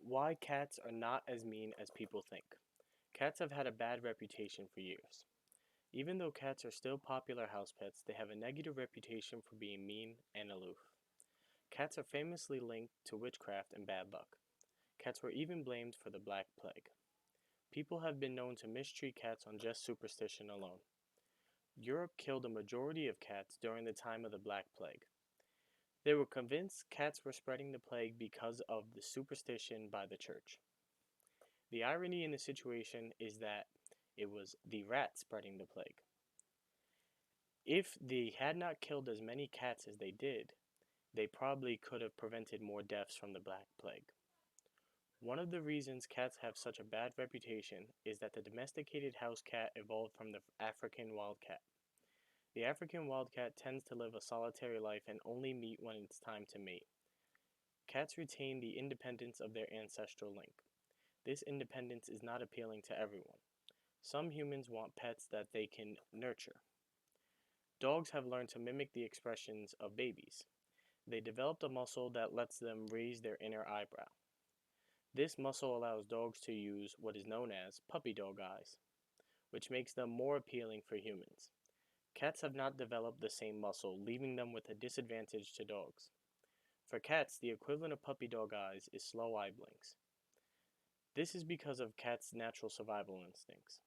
Why cats are not as mean as people think. Cats have had a bad reputation for years. Even though cats are still popular house pets, they have a negative reputation for being mean and aloof. Cats are famously linked to witchcraft and bad luck. Cats were even blamed for the Black Plague. People have been known to mistreat cats on just superstition alone. Europe killed a majority of cats during the time of the Black Plague. They were convinced cats were spreading the plague because of the superstition by the church. The irony in the situation is that it was the rats spreading the plague. If they had not killed as many cats as they did, they probably could have prevented more deaths from the Black Plague. One of the reasons cats have such a bad reputation is that the domesticated house cat evolved from the African wildcat. The African wildcat tends to live a solitary life and only meet when it's time to mate. Cats retain the independence of their ancestral link. This independence is not appealing to everyone. Some humans want pets that they can nurture. Dogs have learned to mimic the expressions of babies. They developed a muscle that lets them raise their inner eyebrow. This muscle allows dogs to use what is known as puppy dog eyes, which makes them more appealing for humans. Cats have not developed the same muscle, leaving them with a disadvantage to dogs. For cats, the equivalent of puppy dog eyes is slow eye blinks. This is because of cats' natural survival instincts.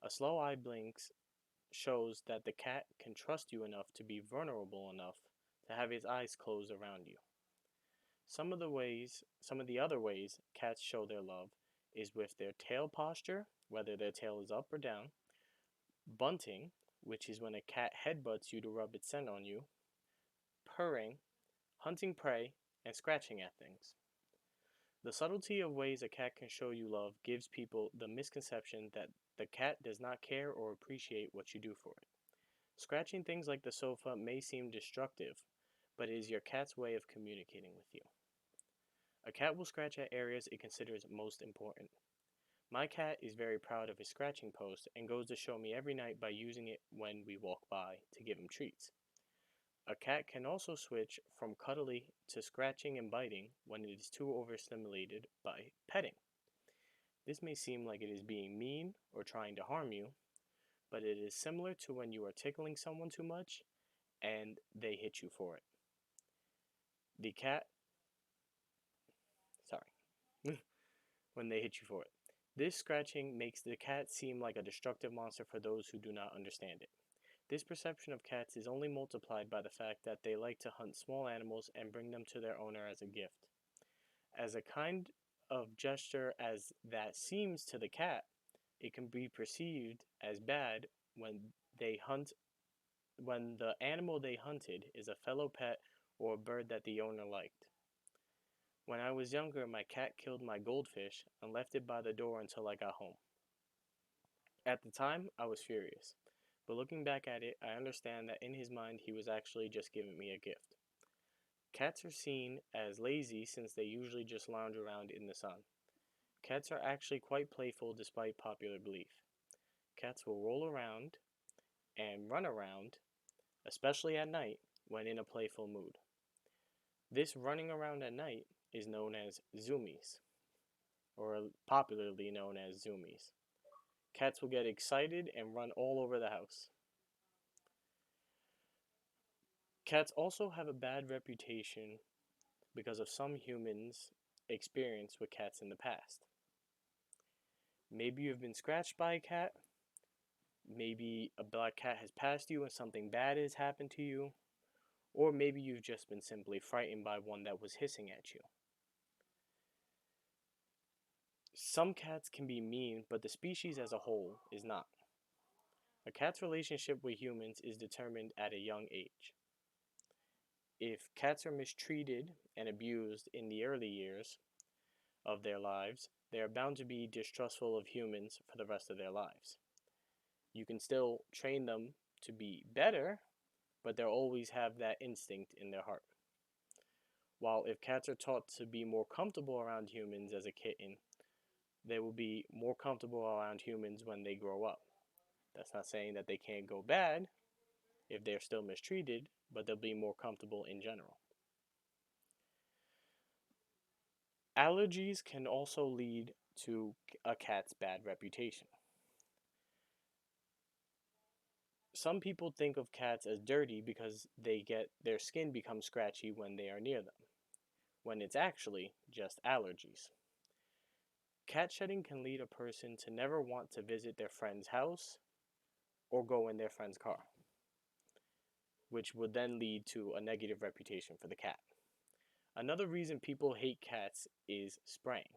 A slow eye blinks shows that the cat can trust you enough to be vulnerable enough to have its eyes closed around you. Some of the other ways cats show their love is with their tail posture, whether their tail is up or down, bunting, which is when a cat headbutts you to rub its scent on you, purring, hunting prey, and scratching at things. The subtlety of ways a cat can show you love gives people the misconception that the cat does not care or appreciate what you do for it. Scratching things like the sofa may seem destructive, but it is your cat's way of communicating with you. A cat will scratch at areas it considers most important. My cat is very proud of his scratching post and goes to show me every night by using it when we walk by to give him treats. A cat can also switch from cuddly to scratching and biting when it is too overstimulated by petting. This may seem like it is being mean or trying to harm you, but it is similar to when you are tickling someone too much and they hit you for it. The cat, sorry, when they hit you for it. This scratching makes the cat seem like a destructive monster for those who do not understand it. This perception of cats is only multiplied by the fact that they like to hunt small animals and bring them to their owner as a gift. As a kind of gesture as that seems to the cat, it can be perceived as bad when they hunt when the animal they hunted is a fellow pet or a bird that the owner liked. When I was younger, my cat killed my goldfish and left it by the door until I got home. At the time, I was furious, but looking back at it, I understand that in his mind he was actually just giving me a gift. Cats are seen as lazy since they usually just lounge around in the sun. Cats are actually quite playful despite popular belief. Cats will roll around and run around, especially at night when in a playful mood. This running around at night is known as zoomies, or popularly known as zoomies. Cats will get excited and run all over the house. Cats also have a bad reputation because of some humans' experience with cats in the past. Maybe you've been scratched by a cat, maybe a black cat has passed you and something bad has happened to you, or maybe you've just been simply frightened by one that was hissing at you. Some cats can be mean, but the species as a whole is not. A cat's relationship with humans is determined at a young age. If cats are mistreated and abused in the early years of their lives, they are bound to be distrustful of humans for the rest of their lives. You can still train them to be better, but they'll always have that instinct in their heart. While if cats are taught to be more comfortable around humans as a kitten, they will be more comfortable around humans when they grow up. That's not saying that they can't go bad if they're still mistreated, but they'll be more comfortable in general. Allergies can also lead to a cat's bad reputation. Some people think of cats as dirty because their skin becomes scratchy when they are near them, when it's actually just allergies. Cat shedding can lead a person to never want to visit their friend's house or go in their friend's car, which would then lead to a negative reputation for the cat. Another reason people hate cats is spraying.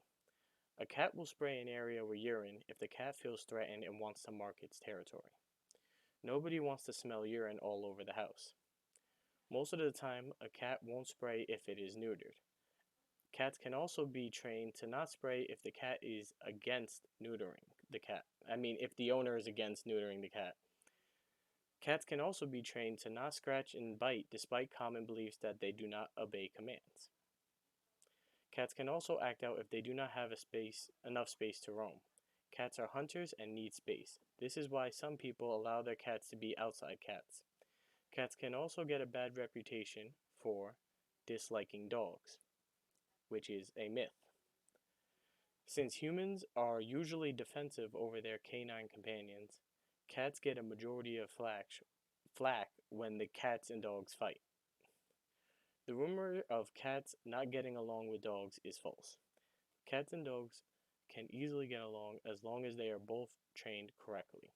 A cat will spray an area with urine if the cat feels threatened and wants to mark its territory. Nobody wants to smell urine all over the house. Most of the time, a cat won't spray if it is neutered. Cats can also be trained to not spray if the cat is against neutering the cat. If the owner is against neutering the cat. Cats can also be trained to not scratch and bite despite common beliefs that they do not obey commands. Cats can also act out if they do not have enough space to roam. Cats are hunters and need space. This is why some people allow their cats to be outside cats. Cats can also get a bad reputation for disliking dogs, which is a myth. Since humans are usually defensive over their canine companions, cats get a majority of flack when the cats and dogs fight. The rumor of cats not getting along with dogs is false. Cats and dogs can easily get along as long as they are both trained correctly.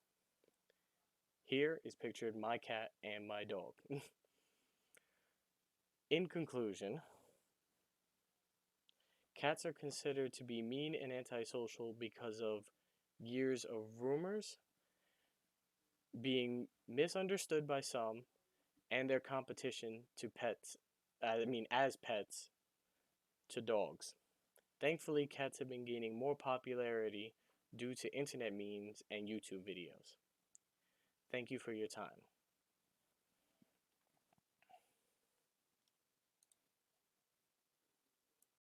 Here is pictured my cat and my dog. In conclusion, cats are considered to be mean and antisocial because of years of rumors, being misunderstood by some, and their competition to as pets to dogs. Thankfully, cats have been gaining more popularity due to internet memes and YouTube videos. Thank you for your time.